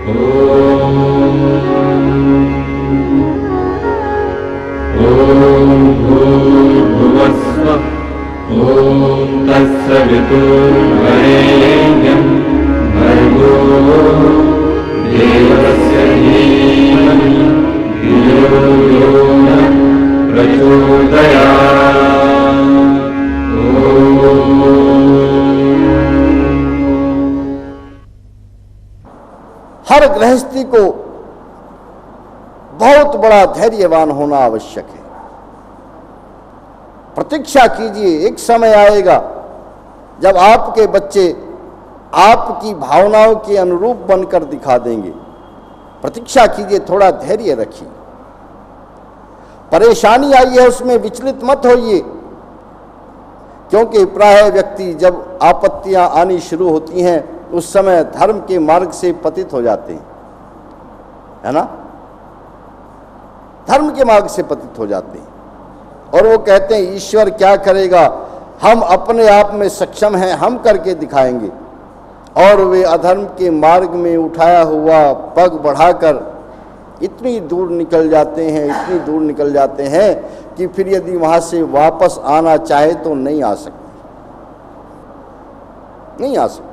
तत्सवितुर्वरेण्यं भर्गो देवस्य धीमहि धियो यो नः प्रचोदयात्। हर गृहस्थी को बहुत बड़ा धैर्यवान होना आवश्यक है। प्रतीक्षा कीजिए, एक समय आएगा जब आपके बच्चे आपकी भावनाओं के अनुरूप बनकर दिखा देंगे। प्रतीक्षा कीजिए, थोड़ा धैर्य रखिए। परेशानी आई है उसमें विचलित मत होइए, क्योंकि प्रायः व्यक्ति जब आपत्तियां आनी शुरू होती हैं उस समय धर्म के मार्ग से पतित हो जाते हैं, है ना। धर्म के मार्ग से पतित हो जाते हैं और वो कहते हैं ईश्वर क्या करेगा, हम अपने आप में सक्षम हैं, हम करके दिखाएंगे। और वे अधर्म के मार्ग में उठाया हुआ पग बढ़ाकर इतनी दूर निकल जाते हैं, इतनी दूर निकल जाते हैं कि फिर यदि वहां से वापस आना चाहे तो नहीं आ सकते, नहीं आ सकते,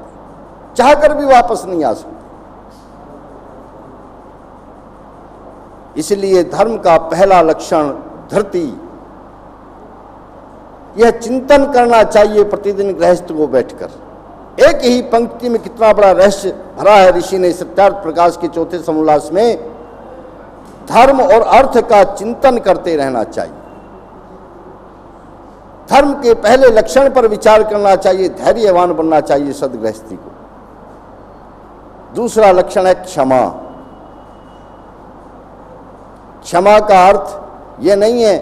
चाहकर भी वापस नहीं आ सकते। इसलिए धर्म का पहला लक्षण धृति, यह चिंतन करना चाहिए प्रतिदिन गृहस्थ को बैठकर। एक ही पंक्ति में कितना बड़ा रहस्य भरा है। ऋषि ने सत्यार्थ प्रकाश के चौथे समोल्लास में धर्म और अर्थ का चिंतन करते रहना चाहिए। धर्म के पहले लक्षण पर विचार करना चाहिए, धैर्यवान बनना चाहिए सदगृहस्थी को। दूसरा लक्षण है क्षमा। क्षमा का अर्थ यह नहीं है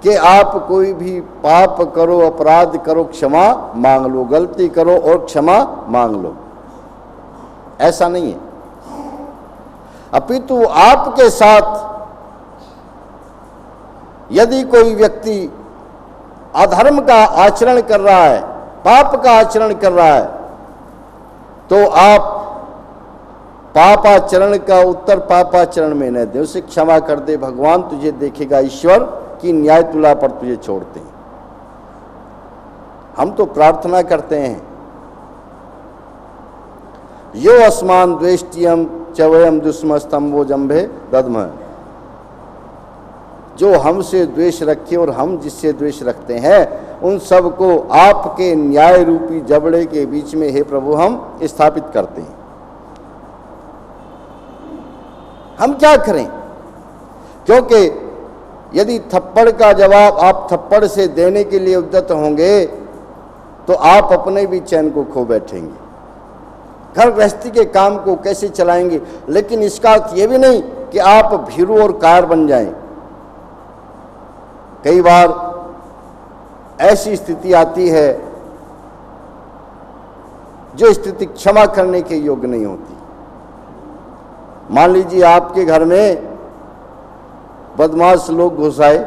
कि आप कोई भी पाप करो, अपराध करो, क्षमा मांग लो, गलती करो और क्षमा मांग लो, ऐसा नहीं है। अपितु आपके साथ यदि कोई व्यक्ति अधर्म का आचरण कर रहा है, पाप का आचरण कर रहा है, तो आप पापाचरण का उत्तर पापाचरण में न दे, उसे क्षमा कर दे। भगवान तुझे देखेगा, ईश्वर की न्याय तुला पर तुझे छोड़ते हैं। हम तो प्रार्थना करते हैं यो अस्मान द्वेष्टियम चवयम दुष्मस्तंभो जंभे दद्म, जो हमसे द्वेष रखे और हम जिससे द्वेष रखते हैं उन सबको आपके न्याय रूपी जबड़े के बीच में हे प्रभु हम स्थापित करते हैं। हम क्या करें, क्योंकि यदि थप्पड़ का जवाब आप थप्पड़ से देने के लिए उद्यत होंगे तो आप अपने भी चैन को खो बैठेंगे, घर गृहस्थी के काम को कैसे चलाएंगे। लेकिन इसका अर्थ ये भी नहीं कि आप भीरू और कायर बन जाएं। कई बार ऐसी स्थिति आती है जो स्थिति क्षमा करने के योग्य नहीं होती। मान लीजिए आपके घर में बदमाश लोग घुस आए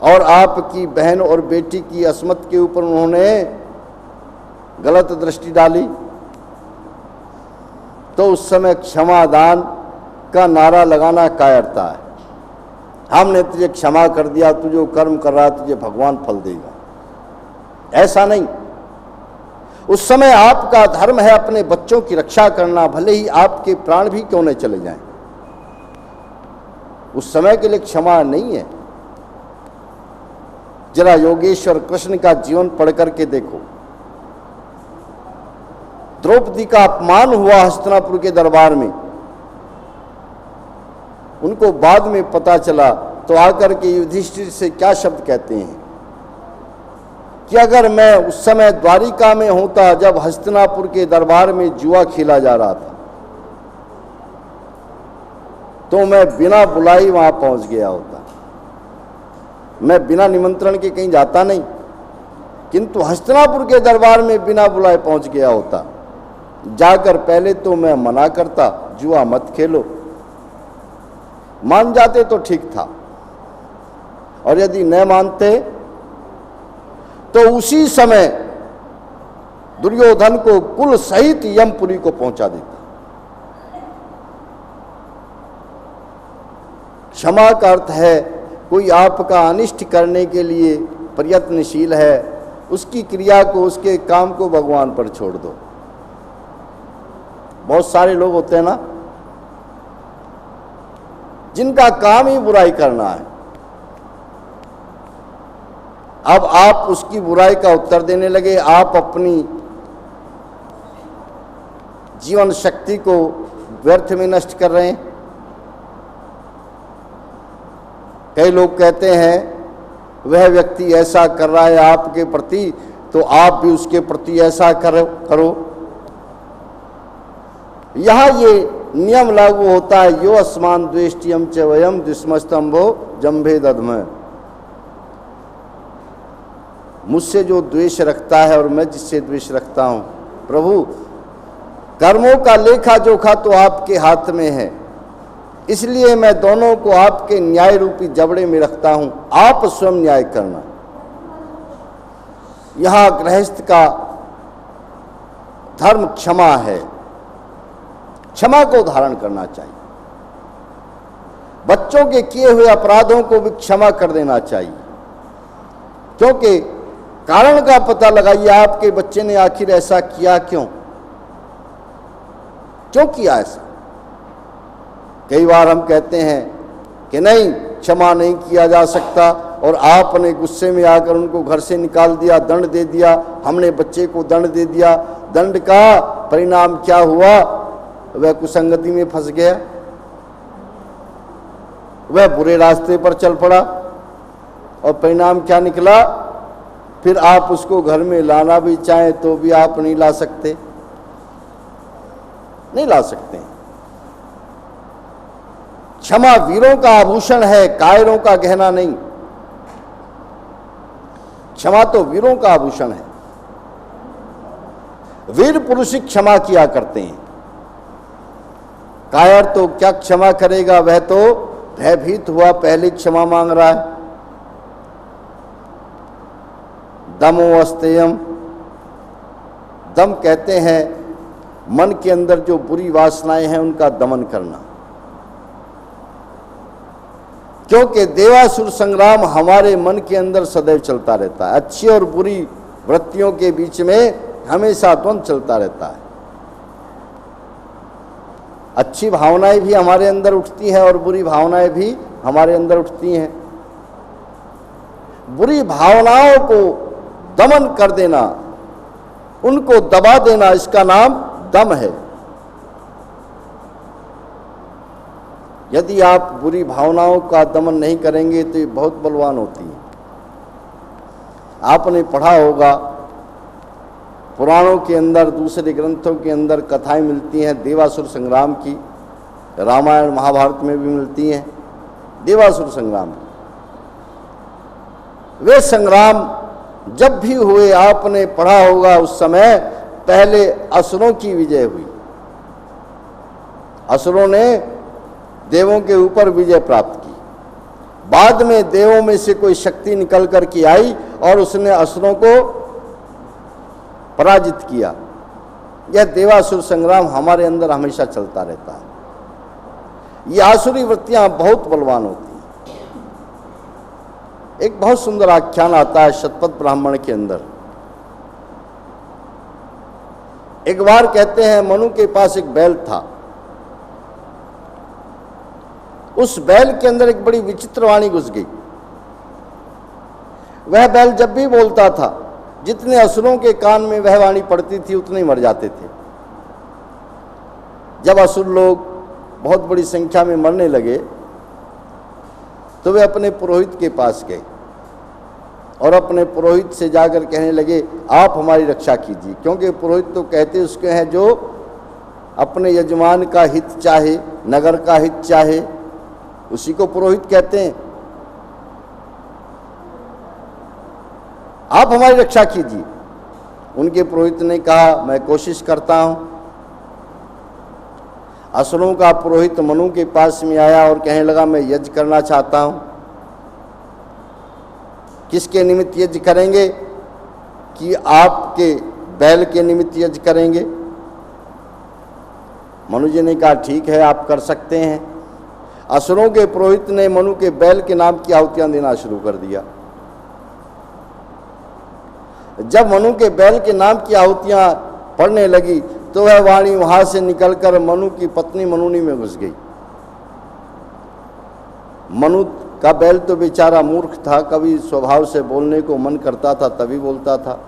और आपकी बहन और बेटी की अस्मत के ऊपर उन्होंने गलत दृष्टि डाली, तो उस समय क्षमादान का नारा लगाना कायरता है। हमने तुझे क्षमा कर दिया, तू जो कर्म कर रहा है तुझे भगवान फल देगा, ऐसा नहीं। उस समय आपका धर्म है अपने बच्चों की रक्षा करना, भले ही आपके प्राण भी क्यों न चले जाएं। उस समय के लिए क्षमा नहीं है। जरा योगेश्वर कृष्ण का जीवन पढ़ करके देखो। द्रौपदी का अपमान हुआ हस्तिनापुर के दरबार में, उनको बाद में पता चला तो आकर के युधिष्ठिर से क्या शब्द कहते हैं कि अगर मैं उस समय द्वारिका में होता जब हस्तिनापुर के दरबार में जुआ खेला जा रहा था, तो मैं बिना बुलाई वहां पहुंच गया होता। मैं बिना निमंत्रण के कहीं जाता नहीं, किंतु हस्तिनापुर के दरबार में बिना बुलाए पहुंच गया होता। जाकर पहले तो मैं मना करता, जुआ मत खेलो, मान जाते तो ठीक था, और यदि न मानते तो उसी समय दुर्योधन को कुल सहित यमपुरी को पहुंचा देता। क्षमा का अर्थ है कोई आपका अनिष्ट करने के लिए प्रयत्नशील है, उसकी क्रिया को, उसके काम को भगवान पर छोड़ दो। बहुत सारे लोग होते हैं ना जिनका काम ही बुराई करना है। अब आप उसकी बुराई का उत्तर देने लगे, आप अपनी जीवन शक्ति को व्यर्थ में नष्ट कर रहे हैं। कई लोग कहते हैं वह व्यक्ति ऐसा कर रहा है आपके प्रति, तो आप भी उसके प्रति ऐसा करो। यहां ये नियम लागू होता है, यो अस्मान द्वेष्टियम च वयम द्विष्मस्तंभो जंभे दधम। मुझसे जो द्वेष रखता है और मैं जिससे द्वेष रखता हूं, प्रभु कर्मों का लेखा जोखा तो आपके हाथ में है, इसलिए मैं दोनों को आपके न्याय रूपी जबड़े में रखता हूं, आप स्वयं न्याय करना। यहां गृहस्थ का धर्म क्षमा है, क्षमा को धारण करना चाहिए। बच्चों के किए हुए अपराधों को भी क्षमा कर देना चाहिए, क्योंकि कारण का पता लगाइए, आपके बच्चे ने आखिर ऐसा किया क्यों किया ऐसा। कई बार हम कहते हैं कि नहीं, क्षमा नहीं किया जा सकता, और आपने गुस्से में आकर उनको घर से निकाल दिया, दंड दे दिया, हमने बच्चे को दंड दे दिया। दंड का परिणाम क्या हुआ? वह कुसंगति में फंस गया, वह बुरे रास्ते पर चल पड़ा, और परिणाम क्या निकला? फिर आप उसको घर में लाना भी चाहें तो भी आप नहीं ला सकते, नहीं ला सकते। क्षमा वीरों का आभूषण है, कायरों का गहना नहीं। क्षमा तो वीरों का आभूषण है। वीर पुरुष क्षमा किया करते हैं, कायर तो क्या क्षमा करेगा, वह तो भयभीत हुआ पहले क्षमा मांग रहा है। दमो अस्तेयम, दम कहते हैं मन के अंदर जो बुरी वासनाएं हैं उनका दमन करना, क्योंकि देवासुर संग्राम हमारे मन के अंदर सदैव चलता रहता है। अच्छी और बुरी वृत्तियों के बीच में हमेशा द्वंद्व चलता रहता है। अच्छी भावनाएं भी हमारे अंदर उठती हैं और बुरी भावनाएं भी हमारे अंदर उठती हैं। बुरी भावनाओं को दमन कर देना, उनको दबा देना, इसका नाम दम है। यदि आप बुरी भावनाओं का दमन नहीं करेंगे तो ये बहुत बलवान होती है। आपने पढ़ा होगा पुराणों के अंदर, दूसरे ग्रंथों के अंदर कथाएं मिलती हैं देवासुर संग्राम की, रामायण महाभारत में भी मिलती हैं देवासुर संग्राम की। वे संग्राम जब भी हुए आपने पढ़ा होगा, उस समय पहले असुरों की विजय हुई। असुरों ने देवों के ऊपर विजय प्राप्त की। बाद में देवों में से कोई शक्ति निकल कर के आई और उसने असुरों को पराजित किया। यह देवासुर संग्राम हमारे अंदर हमेशा चलता रहता है। ये आसुरी वृत्तियां बहुत बलवान होती हैं। एक बहुत सुंदर आख्यान आता है शतपथ ब्राह्मण के अंदर। एक बार कहते हैं मनु के पास एक बैल था। उस बैल के अंदर एक बड़ी विचित्र वाणी घुस गई। वह बैल जब भी बोलता था, जितने असुरों के कान में वह वाणी पड़ती थी उतने ही मर जाते थे। जब असुर लोग बहुत बड़ी संख्या में मरने लगे तो वे अपने पुरोहित के पास गए और अपने पुरोहित से जाकर कहने लगे, आप हमारी रक्षा कीजिए। क्योंकि पुरोहित तो कहते उसके हैं जो अपने यजमान का हित चाहे, नगर का हित चाहे, उसी को पुरोहित कहते हैं। आप हमारी रक्षा कीजिए। उनके पुरोहित ने कहा, मैं कोशिश करता हूं। असुरों का पुरोहित मनु के पास में आया और कहने लगा, मैं यज्ञ करना चाहता हूं। किसके निमित्त यज्ञ करेंगे? कि आपके बैल के निमित्त यज्ञ करेंगे। मनु जी ने कहा ठीक है, आप कर सकते हैं। असुरों के पुरोहित ने मनु के बैल के नाम की आहुतियां देना शुरू कर दिया। जब मनु के बैल के नाम की आहुतियां पड़ने लगी तो वह वाणी वहां से निकलकर मनु की पत्नी मनुनी में घुस गई। मनु का बैल तो बेचारा मूर्ख था, कभी स्वभाव से बोलने को मन करता था तभी बोलता था,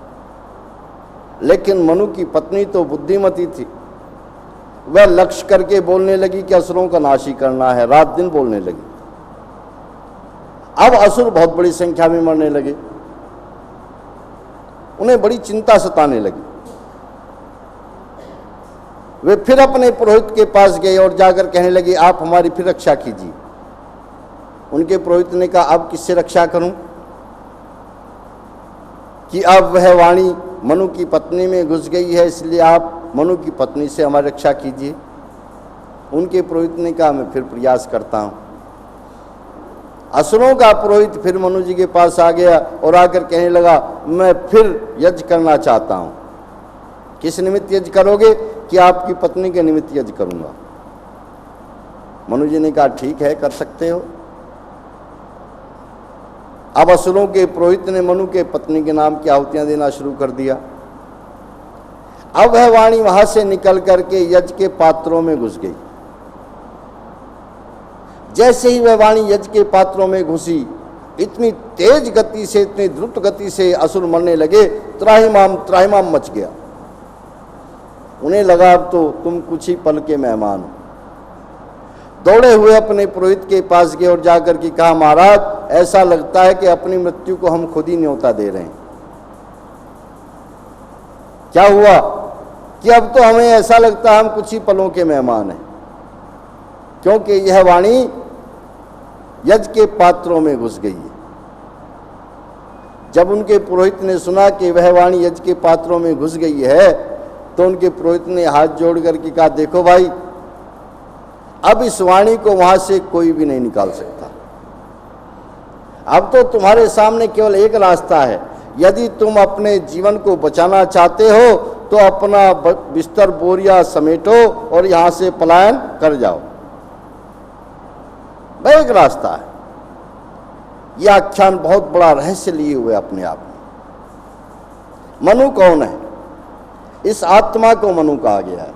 लेकिन मनु की पत्नी तो बुद्धिमती थी। वह लक्ष्य करके बोलने लगी कि असुरों का नाश ही करना है, रात दिन बोलने लगी। अब असुर बहुत बड़ी संख्या में मरने लगे, उन्हें बड़ी चिंता सताने लगी। वे फिर अपने पुरोहित के पास गए और जाकर कहने लगे, आप हमारी फिर रक्षा कीजिए। उनके पुरोहित ने कहा, अब किससे रक्षा करूं कि अब वह वाणी मनु की पत्नी में घुस गई है, इसलिए आप मनु की पत्नी से हमारी रक्षा कीजिए। उनके पुरोहित ने कहा, मैं फिर प्रयास करता हूं। असुरों का पुरोहित फिर मनु जी के पास आ गया और आकर कहने लगा, मैं फिर यज्ञ करना चाहता हूं। किस निमित्त यज्ञ करोगे? कि आपकी पत्नी के निमित्त यज्ञ करूंगा। मनु जी ने कहा ठीक है, कर सकते हो। अब असुरों के पुरोहित ने मनु के पत्नी के नाम की आहुतियां देना शुरू कर दिया। अब वह वाणी वहां से निकल करके यज्ञ के पात्रों में घुस गई। जैसे ही वह वाणी यज्ञ के पात्रों में घुसी, इतनी तेज गति से, इतनी द्रुत गति से असुर मरने लगे, त्राहिमाम त्राहिमाम मच गया। उन्हें लगा अब तो तुम कुछ ही पल के मेहमान हो। दौड़े हुए अपने पुरोहित के पास गए और जाकर के कहा, महाराज ऐसा लगता है कि अपनी मृत्यु को हम खुद ही न्योता दे रहे हैं। क्या हुआ कि अब तो हमें ऐसा लगता है हम कुछ ही पलों के मेहमान हैं, क्योंकि यह वाणी यज्ञ के पात्रों में घुस गई है। जब उनके पुरोहित ने सुना कि वह वाणी यज्ञ के पात्रों में घुस गई है, तो उनके पुरोहित ने हाथ जोड़ करके कहा, देखो भाई, अब इस वाणी को वहां से कोई भी नहीं निकाल सकता। अब तो तुम्हारे सामने केवल एक रास्ता है। यदि तुम अपने जीवन को बचाना चाहते हो तो अपना बिस्तर बोरिया समेटो और यहां से पलायन कर जाओ। वह एक रास्ता है। यह आख्यान बहुत बड़ा रहस्य लिए हुए अपने आप में। मनु कौन है? इस आत्मा को मनु कहा गया है।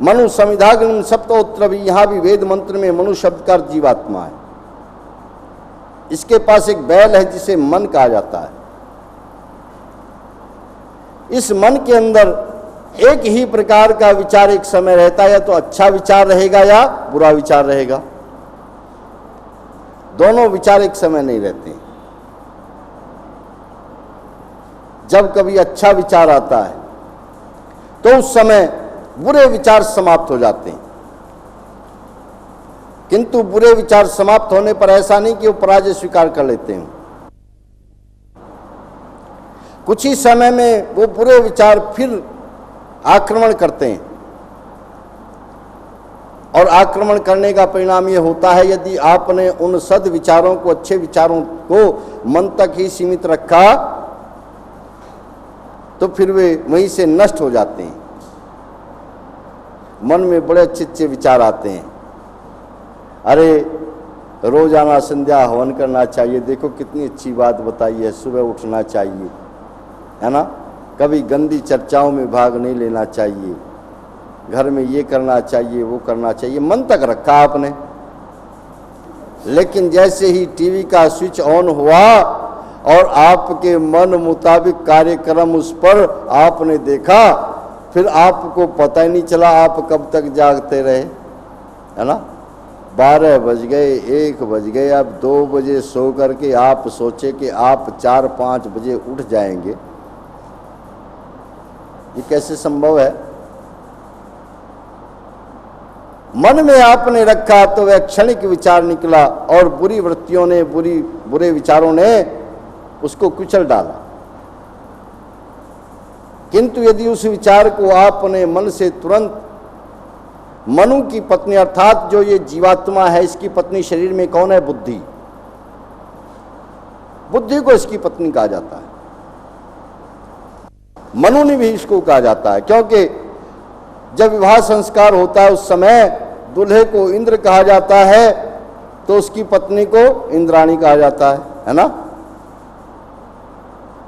मनु समिधाग्न सप्तोत्र भी, यहां भी वेद मंत्र में मनु शब्द का जीवात्मा है। इसके पास एक बैल है जिसे मन कहा जाता है। इस मन के अंदर एक ही प्रकार का विचार एक समय रहता है, या तो अच्छा विचार रहेगा या बुरा विचार रहेगा। दोनों विचार एक समय नहीं रहते। जब कभी अच्छा विचार आता है तो उस समय बुरे विचार समाप्त हो जाते हैं, किंतु बुरे विचार समाप्त होने पर ऐसा नहीं कि वो पराजय स्वीकार कर लेते हैं। कुछ ही समय में वो बुरे विचार फिर आक्रमण करते हैं, और आक्रमण करने का परिणाम ये होता है, यदि आपने उन सद विचारों को, अच्छे विचारों को मन तक ही सीमित रखा तो फिर वे वहीं से नष्ट हो जाते हैं। मन में बड़े अच्छे अच्छे विचार आते हैं, अरे रोजाना संध्या हवन करना चाहिए, देखो कितनी अच्छी बात बताई है, सुबह उठना चाहिए, है ना, कभी गंदी चर्चाओं में भाग नहीं लेना चाहिए, घर में ये करना चाहिए, वो करना चाहिए, मन तक रखा आपने। लेकिन जैसे ही टीवी का स्विच ऑन हुआ और आपके मन मुताबिक कार्यक्रम उस पर आपने देखा, फिर आपको पता ही नहीं चला आप कब तक जागते रहे, है ना। 12 बज गए, 1 बज गए, अब 2 बजे सो करके आप सोचे कि आप 4-5 बजे उठ जाएंगे। ये कैसे संभव है? मन में आपने रखा तो वह क्षणिक विचार निकला और बुरी वृत्तियों ने, बुरे विचारों ने उसको कुचल डाला। किंतु यदि उस विचार को आपने मन से तुरंत, मनु की पत्नी अर्थात जो ये जीवात्मा है, इसकी पत्नी शरीर में कौन है? बुद्धि। बुद्धि को इसकी पत्नी कहा जाता है। मनुनी भी इसको कहा जाता है, क्योंकि जब विवाह संस्कार होता है उस समय दूल्हे को इंद्र कहा जाता है तो उसकी पत्नी को इंद्राणी कहा जाता है ना।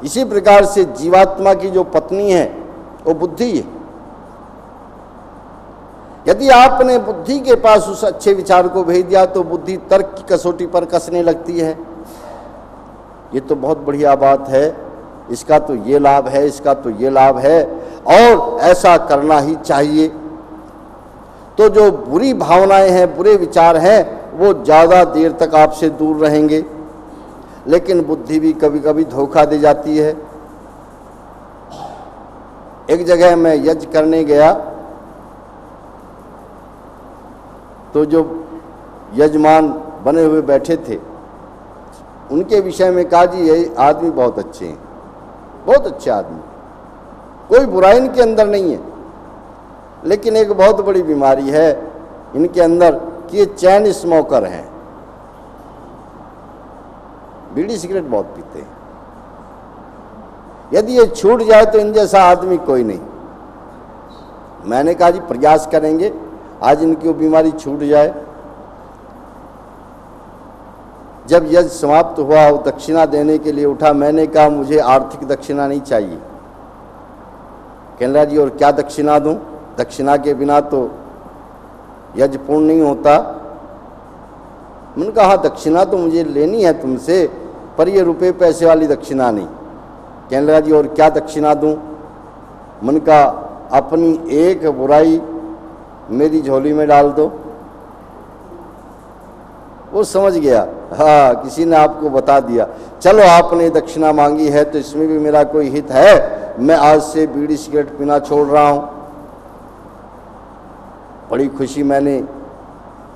इसी प्रकार से जीवात्मा की जो पत्नी है वो बुद्धि है। यदि आपने बुद्धि के पास उस अच्छे विचार को भेज दिया तो बुद्धि तर्क की कसौटी पर कसने लगती है। ये तो बहुत बढ़िया बात है, इसका तो ये लाभ है, इसका तो ये लाभ है और ऐसा करना ही चाहिए। तो जो बुरी भावनाएं हैं, बुरे विचार हैं, वो ज़्यादा देर तक आपसे दूर रहेंगे। लेकिन बुद्धि भी कभी कभी धोखा दे जाती है। एक जगह मैं यज्ञ करने गया तो जो यजमान बने हुए बैठे थे उनके विषय में कहा जी ये आदमी बहुत अच्छे हैं, बहुत अच्छे आदमी, कोई बुराई इनके अंदर नहीं है, लेकिन एक बहुत बड़ी बीमारी है इनके अंदर कि ये चैन स्मोकर हैं, बीड़ी सिगरेट बहुत पीते हैं। यदि ये छूट जाए तो इन जैसा आदमी कोई नहीं। मैंने कहा जी प्रयास करेंगे आज इनकी वो बीमारी छूट जाए। जब यज्ञ समाप्त हुआ, वो दक्षिणा देने के लिए उठा, मैंने कहा मुझे आर्थिक दक्षिणा नहीं चाहिए। कहने लगा जी और क्या दक्षिणा दूं, दक्षिणा के बिना तो यज्ञ पूर्ण नहीं होता। मैंने कहा हाँ दक्षिणा तो मुझे लेनी है तुमसे, पर ये रुपए पैसे वाली दक्षिणा नहीं। कहने लगा जी और क्या दक्षिणा दूं। मैंने कहा अपनी एक बुराई मेरी झोली में डाल दो। वो समझ गया, हाँ किसी ने आपको बता दिया, चलो आपने दक्षिणा मांगी है तो इसमें भी मेरा कोई हित है, मैं आज से बीड़ी सिगरेट पीना छोड़ रहा हूं। बड़ी खुशी मैंने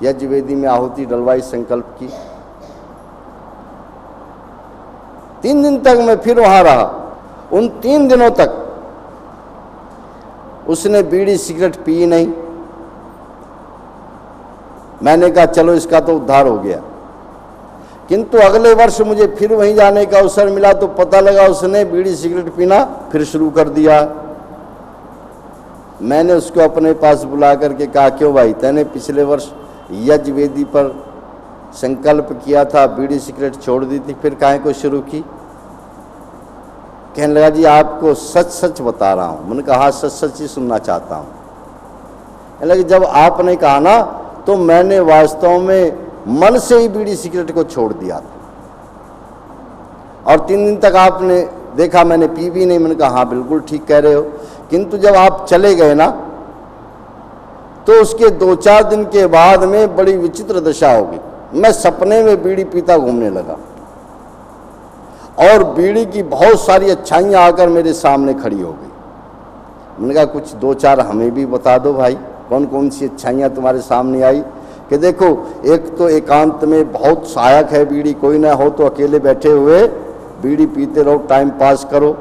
यज्ञ वेदी में आहुति डलवाई, संकल्प की। 3 दिन तक मैं फिर वहां रहा। उन 3 दिनों तक उसने बीड़ी सिगरेट पी नहीं। मैंने कहा चलो इसका तो उद्धार हो गया। किंतु अगले वर्ष मुझे फिर वहीं जाने का अवसर मिला तो पता लगा उसने बीड़ी सिगरेट पीना फिर शुरू कर दिया। मैंने उसको अपने पास बुला करके कहा क्यों भाई, तैने पिछले वर्ष यज्ञ वेदी पर संकल्प किया था, बीड़ी सिगरेट छोड़ दी थी, फिर काहे को शुरू की। कहने लगा जी आपको सच सच बता रहा हूं। मैंने कहा सच सच ही सुनना चाहता हूं। कहने लगा जब आपने कहा ना तो मैंने वास्तव में मन से ही बीड़ी सिगरेट को छोड़ दिया था, और 3 दिन तक आपने देखा मैंने पी भी नहीं। मैंने कहा हाँ बिल्कुल ठीक कह रहे हो, किंतु जब आप चले गए ना तो उसके 2-4 दिन के बाद में बड़ी विचित्र दशा हो गई। मैं सपने में बीड़ी पीता घूमने लगा और बीड़ी की बहुत सारी अच्छाइयाँ आकर मेरे सामने खड़ी हो गई। मैंने कहा कुछ 2-4 हमें भी बता दो भाई, कौन कौन सी अच्छाइयाँ तुम्हारे सामने आई। कि देखो एक तो एकांत में बहुत सहायक है बीड़ी, कोई ना हो तो अकेले बैठे हुए बीड़ी पीते रहो, टाइम पास करो।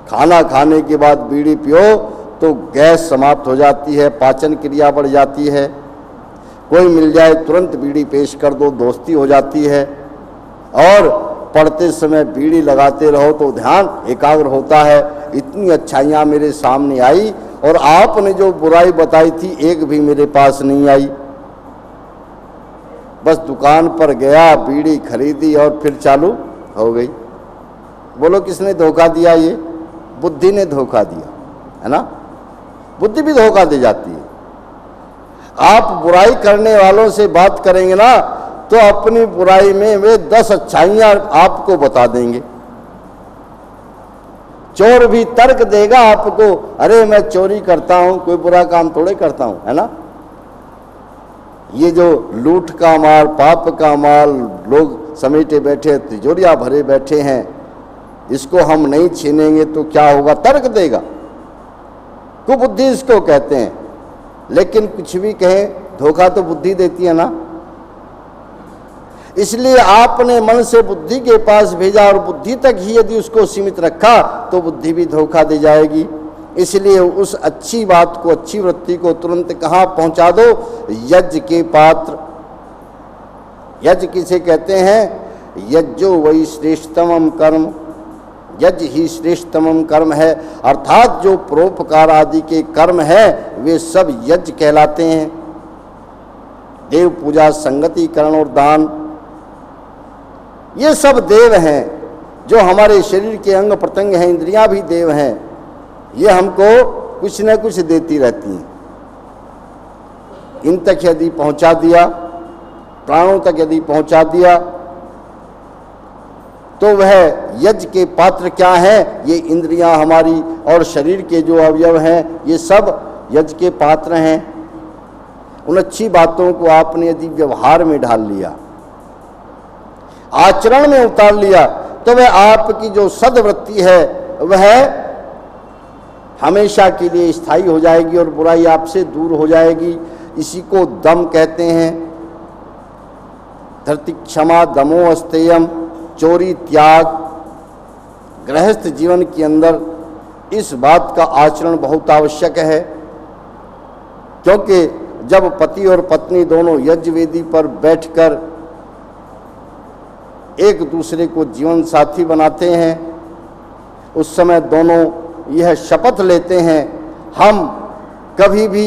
खाना खाने के बाद बीड़ी पियो तो गैस समाप्त हो जाती है, पाचन क्रिया बढ़ जाती है। कोई मिल जाए तुरंत बीड़ी पेश कर दो, दोस्ती हो जाती है। और पढ़ते समय बीड़ी लगाते रहो तो ध्यान एकाग्र होता है। इतनी अच्छाइयाँ मेरे सामने आई और आपने जो बुराई बताई थी एक भी मेरे पास नहीं आई। बस दुकान पर गया, बीड़ी खरीदी और फिर चालू हो गई। बोलो किसने धोखा दिया? ये बुद्धि ने धोखा दिया, है ना। बुद्धि भी धोखा दे जाती है। आप बुराई करने वालों से बात करेंगे ना तो अपनी बुराई में वे 10 अच्छाइयां आपको बता देंगे। चोर भी तर्क देगा आपको, अरे मैं चोरी करता हूं, कोई बुरा काम थोड़े करता हूं, है ना। ये जो लूट का माल, पाप का माल लोग समेटे बैठे, तिजोरियां भरे बैठे हैं, इसको हम नहीं छीनेंगे तो क्या होगा, तर्क देगा। कुबुद्धि इसको कहते हैं। लेकिन कुछ भी कहें, धोखा तो बुद्धि देती है ना। इसलिए आपने मन से बुद्धि के पास भेजा और बुद्धि तक ही यदि उसको सीमित रखा तो बुद्धि भी धोखा दे जाएगी। इसलिए उस अच्छी बात को, अच्छी वृत्ति को तुरंत कहाँ पहुंचा दो? यज्ञ के पात्र। यज्ञ किसे कहते हैं? यज्ञो वही श्रेष्ठतमम कर्म, यज्ञ ही श्रेष्ठतम कर्म है, अर्थात जो परोपकार आदि के कर्म हैं वे सब यज्ञ कहलाते हैं। देव पूजा, संगति करण और दान, ये सब देव हैं। जो हमारे शरीर के अंग प्रत्यंग हैं, इंद्रियां भी देव हैं, ये हमको कुछ न कुछ देती रहती हैं। इन तक यदि पहुंचा दिया, प्राणों तक यदि पहुंचा दिया, तो वह यज्ञ के पात्र क्या हैं? ये इंद्रियां हमारी और शरीर के जो अवयव हैं, ये सब यज्ञ के पात्र हैं। उन अच्छी बातों को आपने यदि व्यवहार में ढाल लिया, आचरण में उतार लिया, तो वह आपकी जो सद्वृत्ति है वह हमेशा के लिए स्थायी हो जाएगी और बुराई आपसे दूर हो जाएगी। इसी को दम कहते हैं। धरती क्षमा दमो अस्तेयम, चोरी त्याग। गृहस्थ जीवन के अंदर इस बात का आचरण बहुत आवश्यक है, क्योंकि जब पति और पत्नी दोनों यज्ञ वेदी पर बैठकर एक दूसरे को जीवन साथी बनाते हैं, उस समय दोनों यह शपथ लेते हैं, हम कभी भी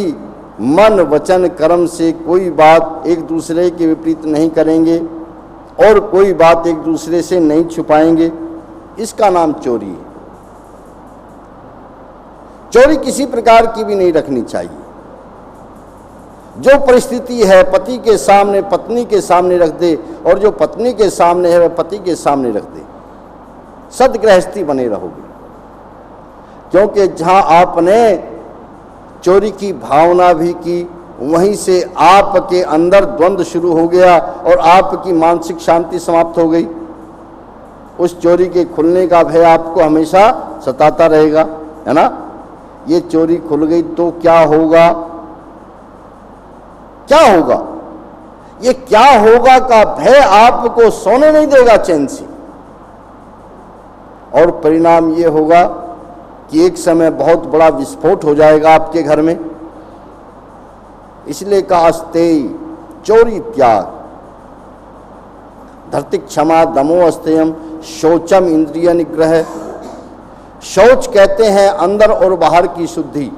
मन वचन कर्म से कोई बात एक दूसरे के विपरीत नहीं करेंगे और कोई बात एक दूसरे से नहीं छुपाएंगे। इसका नाम चोरी है। चोरी किसी प्रकार की भी नहीं रखनी चाहिए। जो परिस्थिति है पति के सामने पत्नी के सामने रख दे, और जो पत्नी के सामने है वह पति के सामने रख दे, सदगृहस्थी बने रहोगे। क्योंकि जहां आपने चोरी की भावना भी की, वहीं से आपके अंदर द्वंद्व शुरू हो गया और आपकी मानसिक शांति समाप्त हो गई। उस चोरी के खुलने का भय आपको हमेशा सताता रहेगा, है ना। ये चोरी खुल गई तो क्या होगा? क्या होगा? ये क्या होगा का भय आपको सोने नहीं देगा चैन से, और परिणाम ये होगा कि एक समय बहुत बड़ा विस्फोट हो जाएगा आपके घर में। इसलिए कहा अस्तेय, चोरी त्याग। धरती क्षमा दमो अस्तेयम, शौचम इंद्रिय निग्रह। शौच कहते हैं अंदर और बाहर की शुद्धि।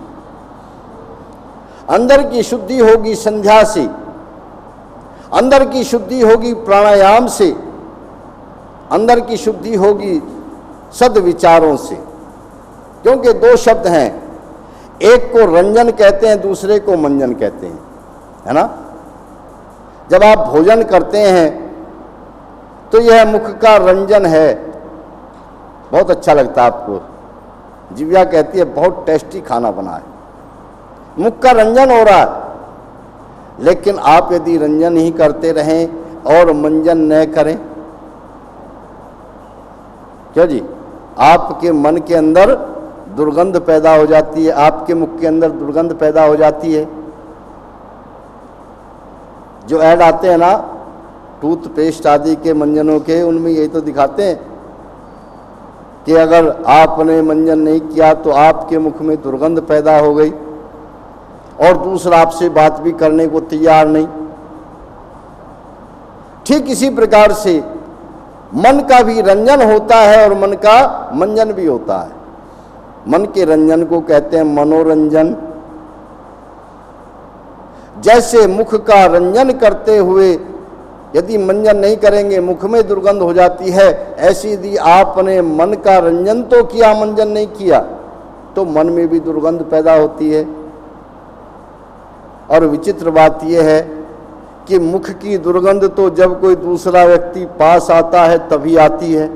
अंदर की शुद्धि होगी संध्या से, अंदर की शुद्धि होगी प्राणायाम से, अंदर की शुद्धि होगी सद्विचारों से। क्योंकि दो शब्द हैं, एक को रंजन कहते हैं, दूसरे को मंजन कहते हैं, है ना। जब आप भोजन करते हैं तो यह मुख का रंजन है, बहुत अच्छा लगता है आपको। जिव्या कहती है बहुत टेस्टी खाना बना है, मुख का रंजन हो रहा है। लेकिन आप यदि रंजन ही करते रहें और मंजन न करें, क्या जी, आपके मन के अंदर दुर्गंध पैदा हो जाती है, आपके मुख के अंदर दुर्गंध पैदा हो जाती है। जो ऐड आते हैं ना टूथपेस्ट आदि के मंजनों के, उनमें यही तो दिखाते हैं कि अगर आपने मंजन नहीं किया तो आपके मुख में दुर्गंध पैदा हो गई और दूसरा आपसे बात भी करने को तैयार नहीं। ठीक इसी प्रकार से मन का भी रंजन होता है और मन का मंजन भी होता है। मन के रंजन को कहते हैं मनोरंजन। जैसे मुख का रंजन करते हुए यदि मंजन नहीं करेंगे मुख में दुर्गंध हो जाती है, ऐसी यदि आपने मन का रंजन तो किया मंजन नहीं किया तो मन में भी दुर्गंध पैदा होती है। और विचित्र बात यह है कि मुख की दुर्गंध तो जब कोई दूसरा व्यक्ति पास आता है तभी आती है,